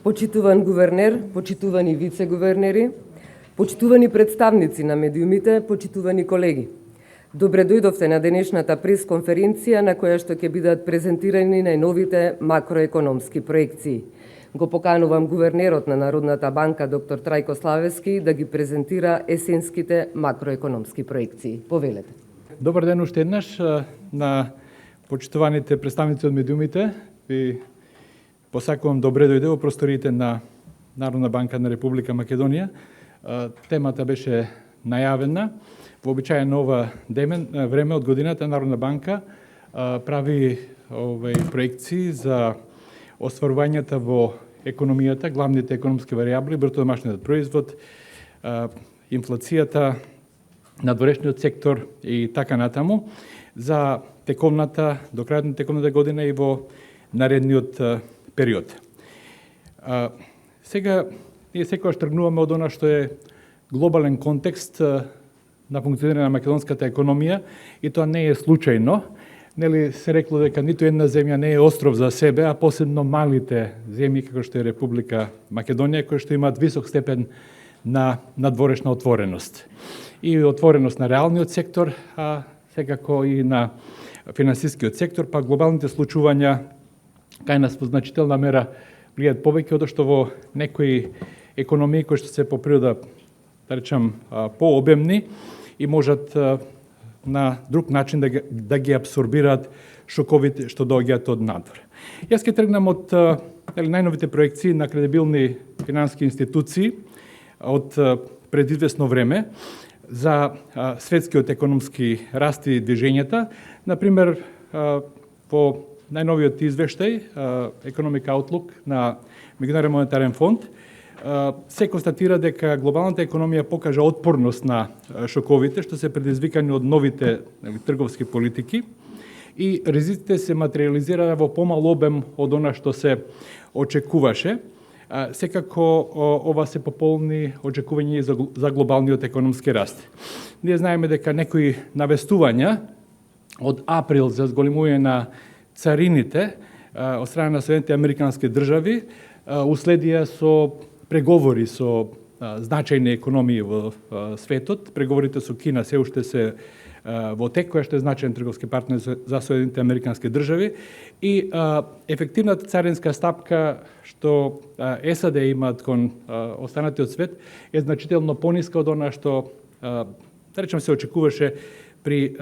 почитуван гувернер, почитувани вице-гувернери, почитувани представници на медиумите, почитувани колеги. Добре дојдовте на денешната прес-конференција на која што ќе бидат презентирани најновите макроекономски проекции. Го поканувам гувернерот на Народната банка, доктор Трајко Славевски, да ги презентира есенските макроекономски проекции. Повелете. Добар ден уште еднаш на почитуваните представници од медиумите. Ви посакувам добре дојде во просториите на Народна банка на Република Македонија. Темата беше најавена. Вообичаено ова време од годината Народна банка прави проекции за остварувањата во економијата, главните економски варијабли, бруто домашниот производ, инфлацијата, надворешниот сектор и така натаму за текомната, до крајот на текомната година и во наредниот период. Сега, ние секогаш тргнуваме од она што е глобален контекст на функционирање на македонската економија и тоа не е случајно. Нели се рекло дека ниту една земја не е остров за себе, а посебно малите земји како што е Република Македонија, кои што имаат висок степен на надворешна отвореност. И отвореност на реалниот сектор, а секако и на финансискиот сектор, па глобалните случувања кај нас во значителна мера влијаат повеќе од што во некои економии кои што се по природа, да речам, пообемни и можат на друг начин да ги абсорбираат шоковите што доаѓаат од надвор. Јас ќе тргнам од најновите проекции на кредибилни финансиски институции од пред известно време за светскиот економски раст и движењата. Например, во најновиот извештај Economic Outlook на Меѓународен монетарен фонд се констатира дека глобалната економија покажа отпорност на шоковите што се предизвикани од новите трговски политики и ризиците се материализираа во помал обем од она што се очекуваше. Секако ова се пополни очекување за глобалниот економски раст. Ние знаеме дека некои навестувања од април за зголемување на царините од страна на Соединетите американски држави уследија со преговори со значајни економии во светот. Преговорите со Кина се уште се во тек, која што е значајен трговски партнер за Соединетите американски држави и ефективната царинска стапка што САД имаат кон останатиот свет е значително пониска од она што да речем се очекуваше при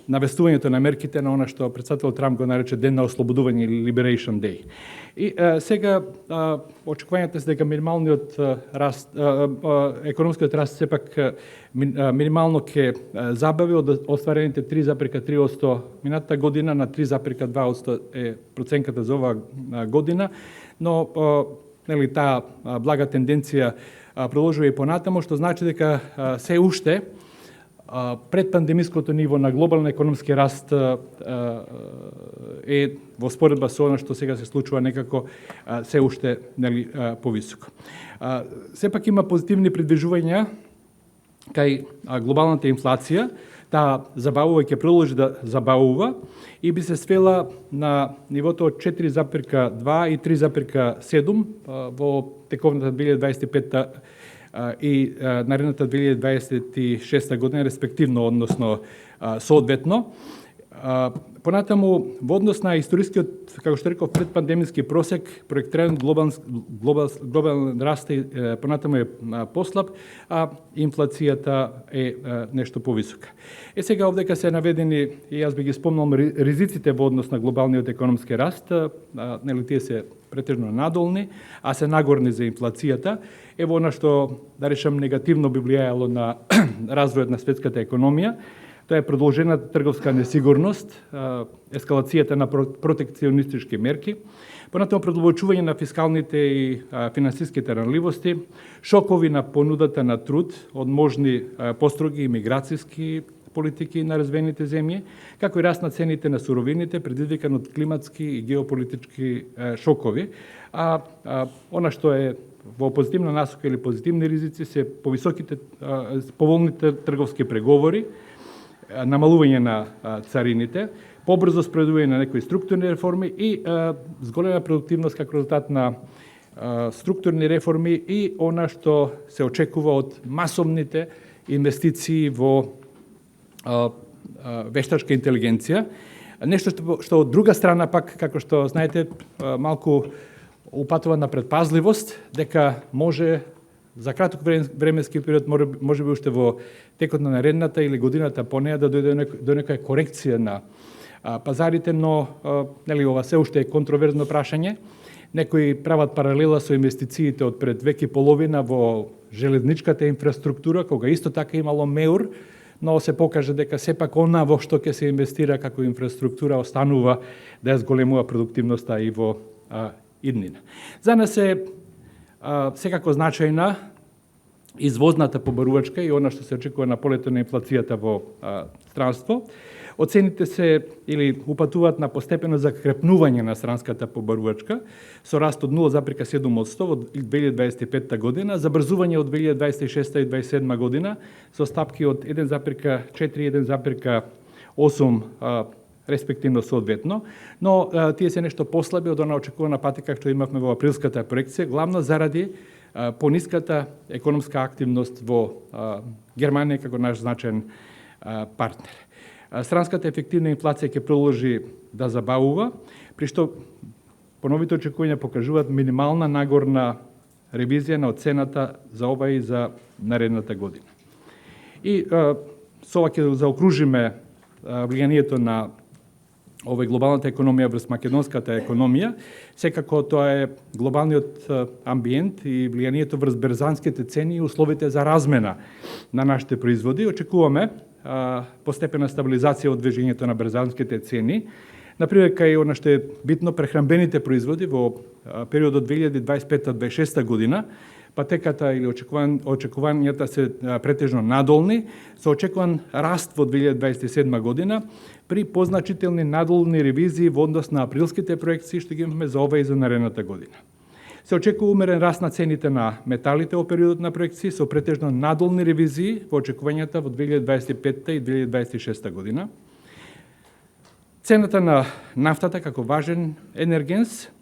навестувањето на мерките на она што претседател Трамп го нарече Ден на ослободување или Liberation Day. И сега очекувањата се дека минималниот раст, економскиот раст сепак минимално ќе забави од остварените 3,3% минатата година на 3,2% е проценката за оваа година, но нели таа блага тенденција продолжува и понатаму, што значи дека се уште пред пандемиското ниво на глобален економски раст е во споредба со она што сега се случува некако се уште нели повисоко. Сепак има позитивни придвижувања кај глобалната инфлација. Таа забавува и ќе продолжи да забавува и би се свела на нивото од 4,2 и 3,7 во тековната 2025 и наредната 2026 година, респективно, односно соодветно. Понатаму, во однос на историскиот, како што реков, предпандемиски просек, проектиран глобален раст понатаму е послаб, а инфлацијата е нешто повисока. Сега овдека се наведени, и јас би ги спомнал, ризиците во однос на глобалниот економски раст, нели тие се претежно надолни, а се нагорни за инфлацијата. Ево она што, да речем, негативно би влијаело на развојот на светската економија. Тоа е продолжената трговска несигурност, ескалацијата на протекционистички мерки, понатаму продолбочување на фискалните и финансиските ранливости, шокови на понудата на труд од можни построги имиграцијски политики на развиените земји, како и раст на цените на суровините, предизвикан од климатски и геополитички шокови. Она што е во позитивна насока или позитивни ризици се поволните трговски преговори, намалување на царините, побрзо спроведување на некои структурни реформи и зголема продуктивност како резултат на структурни реформи и она што се очекува од масовните инвестиции во вештачка интелигенција. Нешто што од друга страна пак, како што знаете, малку упатува на предпазливост, дека може за краток временски период, може би уште во текот на наредната или годината по неја, да дојде до некоја корекција на пазарите, но нели ова се уште е контроверзно прашање. Некои прават паралела со инвестициите од пред век и половина во железничката инфраструктура, кога исто така имало меур, но се покаже дека сепак она во што ќе се инвестира како инфраструктура останува да ја зголемува продуктивноста и во иднина. За нас е секако значајна извозната побарувачка и она што се очекува на полето на инфлацијата во странство. Оцените се или упатуваат на постепено закрепнување на странската побарувачка со раст од 0,7% во 2025 година, забрзување од 2026 и 2027 година со стапки од 1,4 и 1,8 респективно соодветно, но тие се нешто послаби од она очекувана патека што имавме во априлската проекција, главно заради пониската економска активност во Германија како наш значаен партнер. Странската ефективна инфлација ќе продолжи да забавува, при што поновите очекувања покажуваат минимална нагорна ревизија на оцената за ова и за наредната година. И со ова ќе заокружиме влијанието на овој глобалната економија врз македонската економија. Секако тоа е глобалниот амбиент и влијанието врз берзанските цени и условите за размена на нашите производи. Очекуваме постепена стабилизација од движењето на берзанските цени. Например, кај она што е битно, прехранбените производи во периодот 2025-2026 година, патеката или очекувањата се претежно надолни, со очекуван раст во 2027 година, при позначителни надолни ревизии во однос на априлските проекции што ги имаме за ова и за наредната година. Се очекува умерен раст на цените на металите во периодот на проекции со претежно надолни ревизии во очекувањата во 2025 и 2026 година. Цената на нафтата како важен енергенс,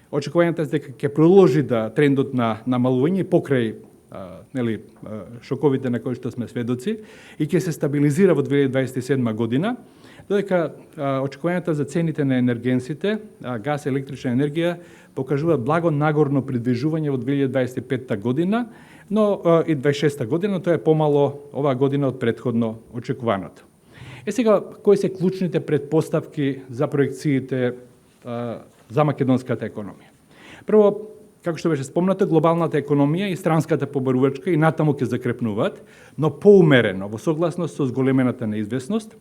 очекувањата дека ќе продолжи трендот на намалување покрај шоковите на кои што сме сведоци и ќе се стабилизира во 2027 година, додека очекувањата за цените на енергенсите, газ, електрична енергија, покажуваат благо нагорно придвижување во 2025 година, но и 2026 година, тоа е помало оваа година од претходно очекуваното. Сега, кои се клучните предпоставки за проекциите за македонската економија? Прво, како што беше спомнато, глобалната економија и странската побарувачка и натаму ќе закрепнуваат, но поумерено, во согласност со зголемената неизвестност,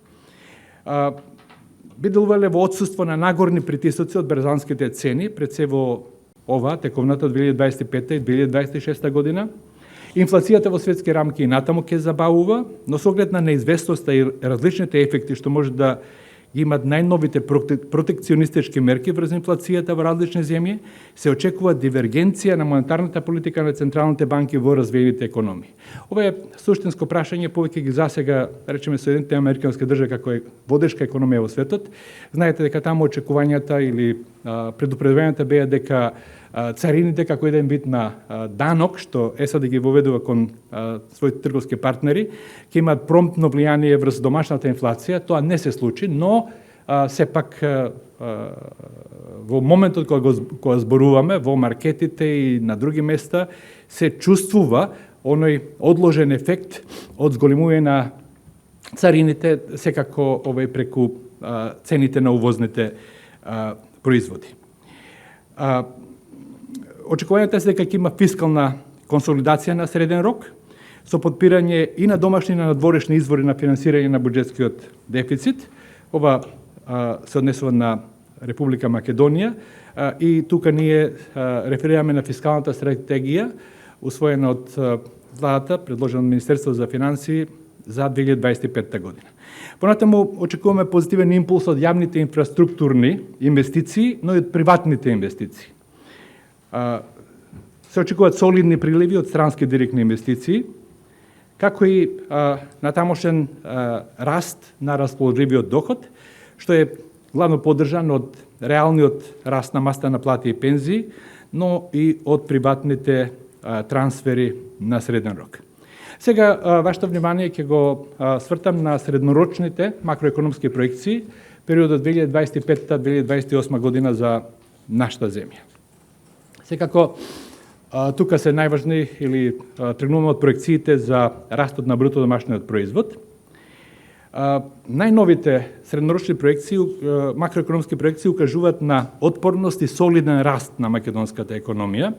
би делувале во отсуство на нагорни притисоци од берзанските цени, пред се во ова, тековната 2025 и 2026 година. Инфлацијата во светски рамки и натаму ќе забавува, но со оглед на неизвестноста и различните ефекти што може да ги имат најновите протекционистички мерки врз инфлацијата во различни земји, се очекува дивергенција на монетарната политика на централните банки во развиените економии. Ова е суштинско прашање, повеќе ги засега, речеме, Соединетите американски држави како е водешка економија во светот. Знаете дека таму очекувањата или предупредувањата беа дека царините како еден вид на данок, што САД ги воведува кон своите трговски партнери, ќе имаат промптно влијание врз домашната инфлација. Тоа не се случи, но сепак во моментот кога зборуваме во маркетите и на други места се чувствува оној одложен ефект од зголемување на царините, секако преку цените на увозните производи. Очекувањата се дека ќе има фискална консолидација на среден рок, со подпирање и на домашни и на надворешни извори на финансирање на буџетскиот дефицит. Ова се однесува на Република Македонија и тука ние реферираме на фискалната стратегија, усвоена од владата, предложена од Министерството за финансии за 2025 година. Понатаму очекуваме позитивен импулс од јавните инфраструктурни инвестиции, но и од приватните инвестиции. Се очекуваат солидни приливи од странски директни инвестиции, како и натамошен раст на расположливиот доход, што е главно поддржан од реалниот раст на масата на плати и пензии, но и од приватните трансфери на среден рок. Сега, вашето внимание ќе го свртам на среднорочните макроекономски проекции, периодот 2025-2028 година за нашата земја. Секако, тука се најважни или тргнуваме од проекциите за растот на бруто домашниот производ. Најновите среднорочни проекции, макроекономски проекции укажуваат на отпорност и солиден раст на македонската економија.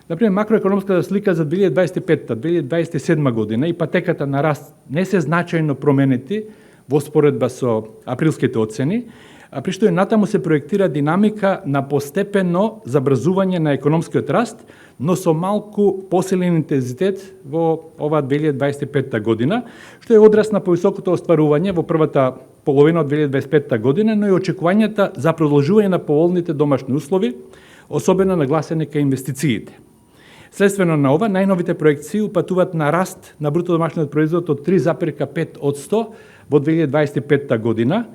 Например, макроекономската слика за 2025-2027 година и патеката на раст не се значајно променети во споредба со априлските оцени, при што и натаму се проектира динамика на постепено забрзување на економскиот раст, но со малку посилен интензитет во оваа 2025 година, што е одраз на повисокото остварување во првата половина од 2025 година, но и очекувањата за продолжување на поволните домашни услови, особено нагласени кај инвестициите. Следствено на ова, најновите проекции упатуваат на раст на бруто домашниот производ од 3,5% во 2025 година.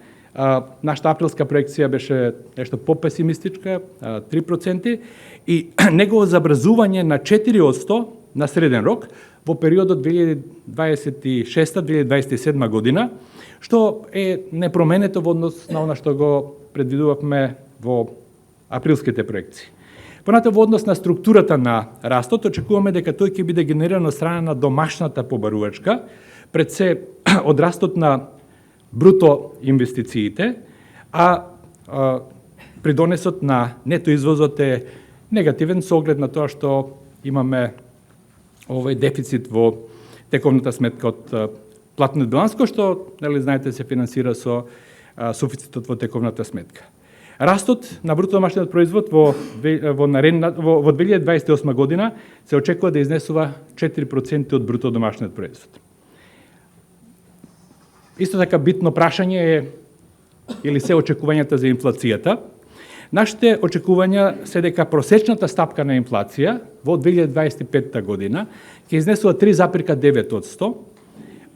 Нашата априлска проекција беше нешто по-песимистичка, 3%, и негово забрзување на 4% на среден рок во периодот 2026-2027 година, што е непроменето во однос на она што го предвидувавме во априлските проекции. Понатаму во однос на структурата на растот, очекуваме дека тој ќе биде генериран од страна на домашната побарувачка, пред се од растот на бруто инвестициите, а придонесот на нето извозот е негативен со оглед на тоа што имаме овој дефицит во тековната сметка од платниот биланс, кој што, знаете, се финансира со суфицитот во тековната сметка. Растот на бруто домашниот производ во 2028 година се очекува да изнесува 4% од бруто домашниот производ. Исто така битно прашање е или се очекувањата за инфлацијата. Нашите очекувања се дека просечната стапка на инфлација во 2025 година ќе изнесува 3,9%,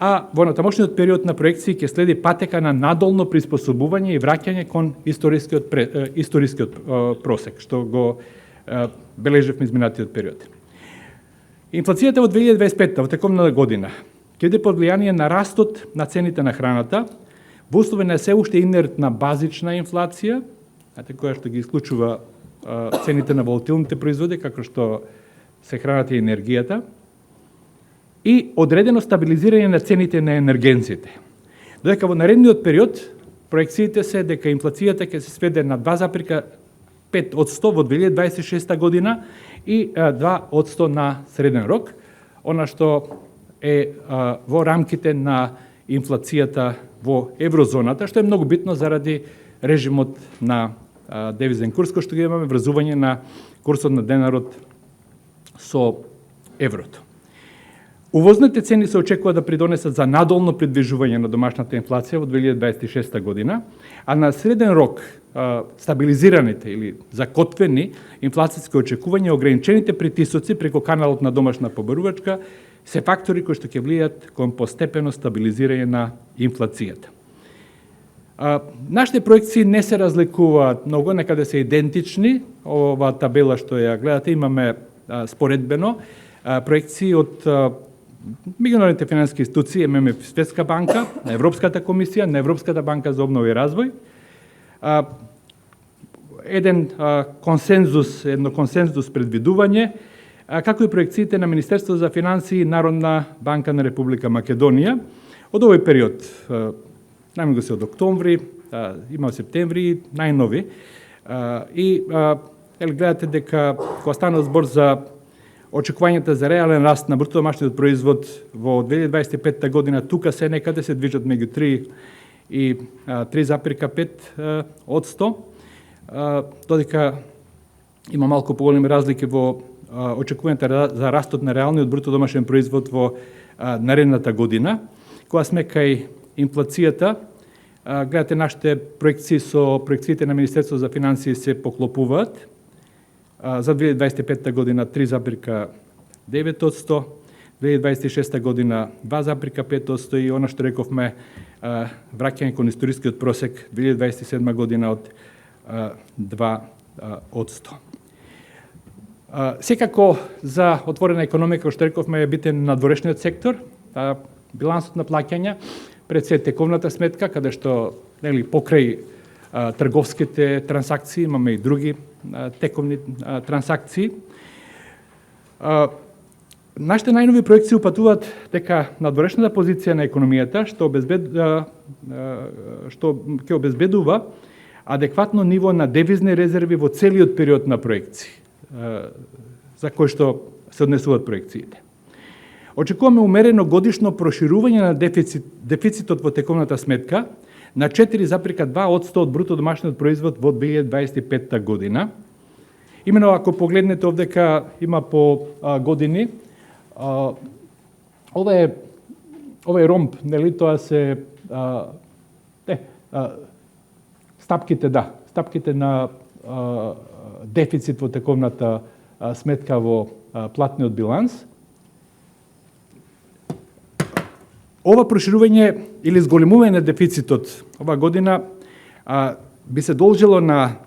а во натамошниот период на проекции ќе следи патека на надолно приспособување и враќање кон историскиот просек, што го бележевме изминатиот период. Инфлацијата во 2025 во тековната година ќе биде под влијание на растот на цените на храната, во услови на се уште инертна базична инфлација, која што ги исклучува цените на волатилните производи, како што се храната и енергијата, и одредено стабилизирање на цените на енергенците. Додека во наредниот период проекциите се дека инфлацијата ќе се сведе на 2,5% во 2026 година и 2% на среден рок, она што е во рамките на инфлацијата во еврозоната, што е многу битно заради режимот на девизен курс, кој што ги имаме врзување на курсот на денарот со еврото. Увозните цени се очекува да придонесат за надолно придвижување на домашната инфлација во 2026 година, а на среден рок стабилизираните или закотвени инфлацијски очекувања и ограничените притисоци преку каналот на домашна побарувачка се фактори кои што ќе влијат кон постепено стабилизирање на инфлацијата. Нашите проекции не се разликуваат многу, некаде се идентични. Ова табела што ја гледате имаме споредбено проекции од меѓународните финансиски институции, ММФ, Светска банка, на Европската комисија, на Европската банка за обнова и развој. Едно консензус предвидување, како и проекциите на Министерство за финансии и Народна банка на Република Македонија. Од овој период, најмногу се од октомври, има септември, најнови. И гледате дека кога станува збор за очекувањата за реален раст на бруто домашниот производ во 2025 година, тука се некаде се движат меѓу 3 и 3,5%, додека има малку поголеми разлики во очекувањата за растот на реалниот бруто домашен производ во наредната година. Кога сме кај инфлацијата, гледате нашите проекции со проекциите на Министерство за финансии се поклопуваат. За 2025 година 3,9%, 2026 година 2,5% и она што рековме враќање кон историскиот просек 2027 година од 2%. Секако за отворена економика, кој што рековме, е битен надворешниот сектор, билансот на плаќања, пред се тековната сметка, каде што покрај трговските трансакции имаме и други тековни трансакции. Нашите најнови проекции упатуваат дека надворешната позиција на економијата што ќе обезбедува адекватно ниво на девизни резерви во целиот период на проекции, за кој што се однесуваат проекциите. Очекуваме умерено годишно проширување на дефицитот во тековната сметка на 4,2% од бруто домашниот производ во 2025 година. Имено ако погледнете овдека има по години, ова е ромб, нели, тоа се стапките на дефицит во тековната сметка во платниот биланс. Ова проширување или зголемување на дефицитот ова година би се должело на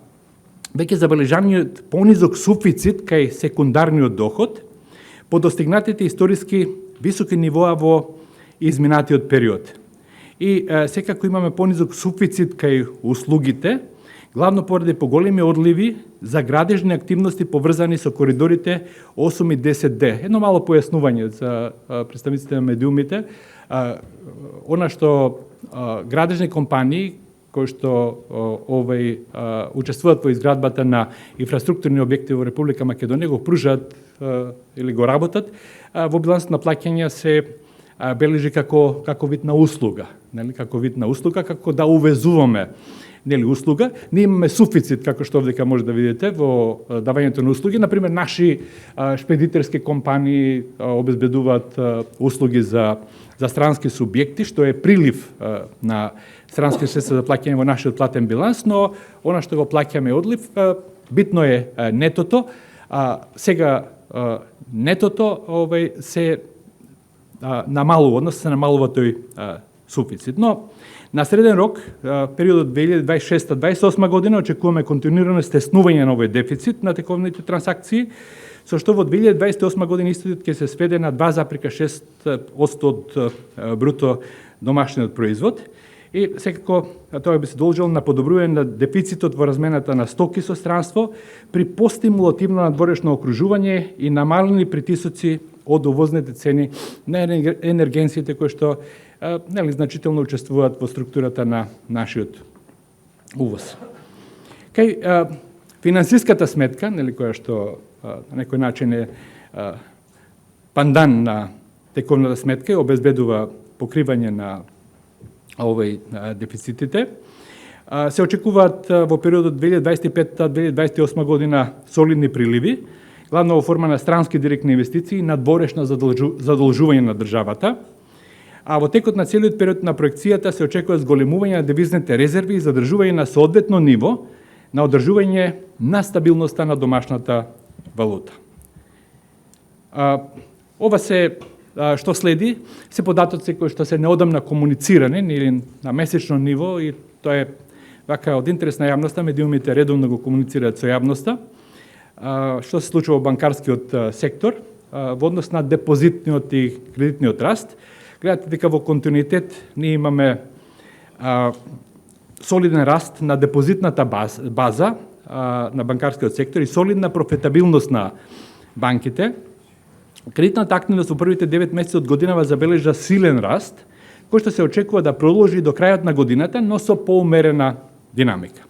веќе забележаниот понизок суфицит кај секундарниот доход по достигнатите историски високи нивоа во изминатиот период. И секако имаме понизок суфицит кај услугите, главно поради поголеми одливи за градежни активности поврзани со коридорите 8 и 10D. Едно мало појаснување за представниците на медиумите. Она што градежни компании кои што учествуваат во изградбата на инфраструктурни објекти во Република Македонија го пружат или го работат, во билансот на плаќања се бележи како вид на услуга, нели, како вид на услуга, како да увезуваме, нели, услуга. Ние имаме суфицит, како што овдека може да видите, во давањето на услуги. Например, наши шпедитерски компании обезбедуваат услуги за странски субјекти, што е прилив на странски средства за плаќање во нашиот платен биланс, но она што го плаќаме одлив, битно е нетото. Сега нетото се намалува, односно се намалува тој суфицит. Но на среден рок, периодот 2026-2028 година, очекуваме континуирано стеснување на овој дефицит на тековните трансакции, со што во 2028 година истотот ќе се сведе на 2,6% од бруто домашниот производ. И секако тоа би се должело на подобрување на дефицитот во размената на стоки со странство при постимулативно надворешно окружување и намалени притисоци од увозните цени на енергенциите кои што значително учествуваат во структурата на нашиот увоз. Кај финансиската сметка, која што на некој начин е пандан на тековната сметка и обезбедува покривање на овој дефицитите, се очекуваат во периодот 2025-2028 година солидни приливи, главно во форма на странски директни инвестиции и надворешно задолжување на државата. А во текот на целиот период на проекцијата се очекува зголемување на девизните резерви и задржување на соодветно ниво на одржување на стабилноста на домашната валута. Ова се што следи, се податоци кои што се неодамна комуницирани или на месечно ниво, и тоа е вака од интерес на јавноста, медиумите редовно го комуницираат со јавноста, што се случува во банкарскиот сектор во однос на депозитниот и кредитниот раст. Гледате дека во континуитет ние имаме солиден раст на депозитната база на банкарскиот сектор и солидна профитабилност на банките. Кредитната активност во првите 9 месеци од годинава забележа силен раст, кој што се очекува да продолжи до крајот на годината, но со поумерена динамика.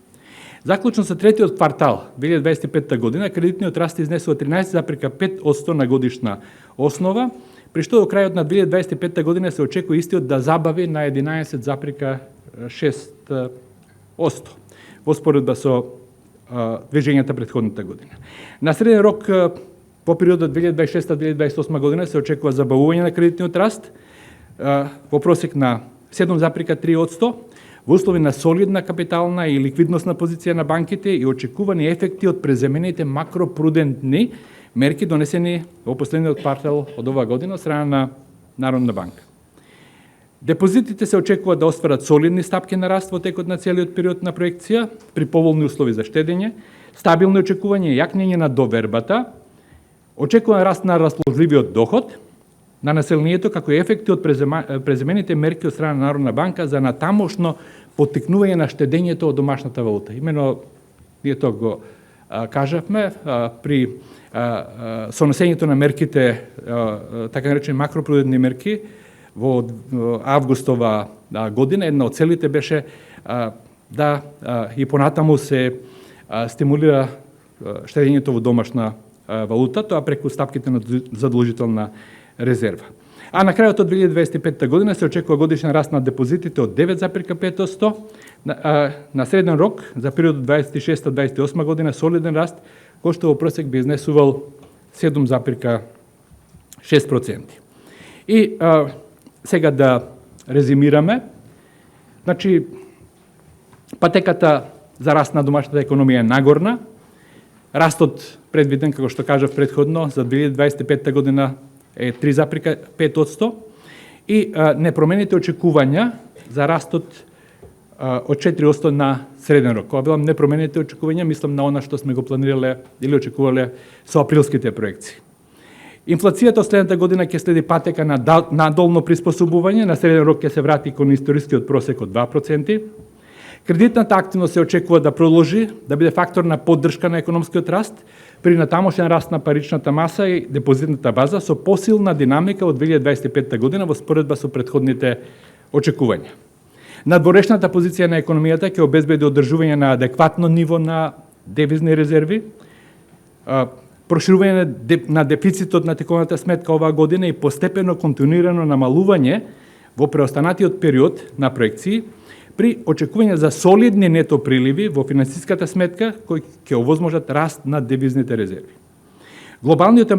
Заклучно со третиот квартал 2025 година, кредитниот раст изнесува 13,5% на годишна основа, при што до крајот на 2025 година се очекува истиот да забави на 11,6% во споредба со движењата претходната година. На среден рок, по периодот 2026-2028 година се очекува забавување на кредитниот раст во просек на 7,3% во услови на солидна капитална и ликвидносна позиција на банките и очекувани ефекти од преземените макропрудентни мерки донесени во последниот квартал од оваа година од страна на Народна банка. Депозитите се очекува да остварат солидни стапки на раст во текот на целиот период на проекција при поволни услови за штедење, стабилни очекувања и јакнење на довербата, Очекуван раст на расположливиот доход на населението како ефекти од преземените мерки од страна на Народна банка за натамошно поттикнување на штедењето од домашната валута. Имено ние тоа го кажавме при сонесењето на мерките, така наречени макропрудентни мерки во августова година. Една од целите беше да и понатаму се стимулира штедењето во домашна валута, тоа преку стапките на задолжителна резерва. А на крајот од 2025 година се очекува годишен раст на депозитите од 9,5%, на среден рок за периодот 26-28 година солиден раст, кој што во просек би изнесувал 7,6%. И сега да резимираме, значи патеката за раст на домашната економија е нагорна, растот предвиден, како што кажав предходно, за 2025 година е 3,5% и непромените очекувања за растот од 4% на среден рок. Кога велам непромените очекувања, мислам на она што сме го планирале или очекувале со априлските проекции. Инфлацијата од следната година ќе следи патека на надолно приспособување, на среден рок ќе се врати кон историскиот просек од 2%. Кредитната активност се очекува да продолжи, да биде фактор на поддршка на економскиот раст, при натамошен раст на паричната маса и депозитната база со посилна динамика од 2025 година во споредба со претходните очекувања. Надворешната позиција на економијата ќе обезбеди одржување на адекватно ниво на девизни резерви, проширување на дефицитот на теконата сметка оваа година и постепено континуирано намалување во преостанатиот период на проекции, при очекување за солидни нето приливи во финансиската сметка кои ќе овозможат раст на девизните резерви. Глобалниот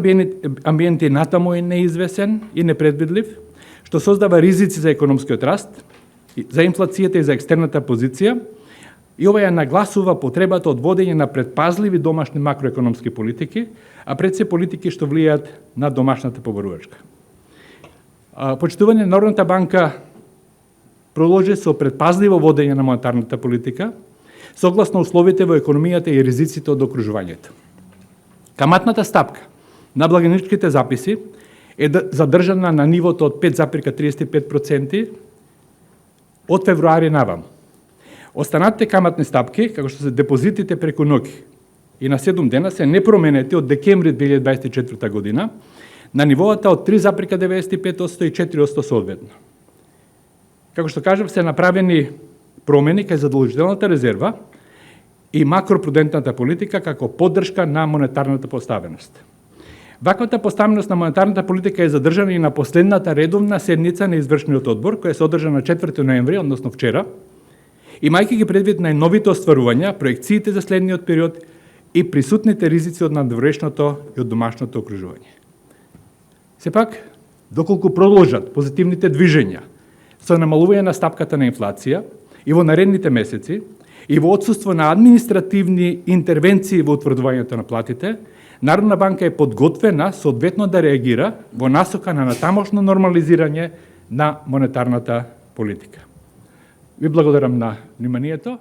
амбиент е натаму е неизвесен и непредвидлив, што создава ризици за економскиот раст, за инфлацијата и за екстерната позиција, и ова ја нагласува потребата од водење на предпазливи домашни макроекономски политики, а пред се политики што влијаат на домашната поборувачка. Почитување Народната банка продолжи со предпазливо водење на монетарната политика, согласно условите во економијата и ризиците од окружувањето. Каматната стапка на благajničkите записи е задржана на нивото од 5,35% од февруари наваму. Останатите каматни стапки, како што се депозитите преку ноќ и на 7 дена, се непроменети од декември 2024 година на нивоата од 3,95% и 4% соодветно. Како што кажав, се направени промени кај задолжителната резерва и макропрудентната политика како поддршка на монетарната поставеност. Ваквата поставеност на монетарната политика е задржана и на последната редовна седница на извршниот одбор, која се одржа на 4 ноември, односно вчера, имајќи ги предвид најновите остварувања, проекциите за следниот период и присутните ризици од надворешното и од домашното окружување. Сепак, доколку продолжат позитивните движења со намалување на стапката на инфлација и во наредните месеци, и во отсуство на административни интервенции во утврдувањето на платите, Народна банка е подготвена соодветно да реагира во насока на натамошно нормализирање на монетарната политика. Ви благодарам на вниманието.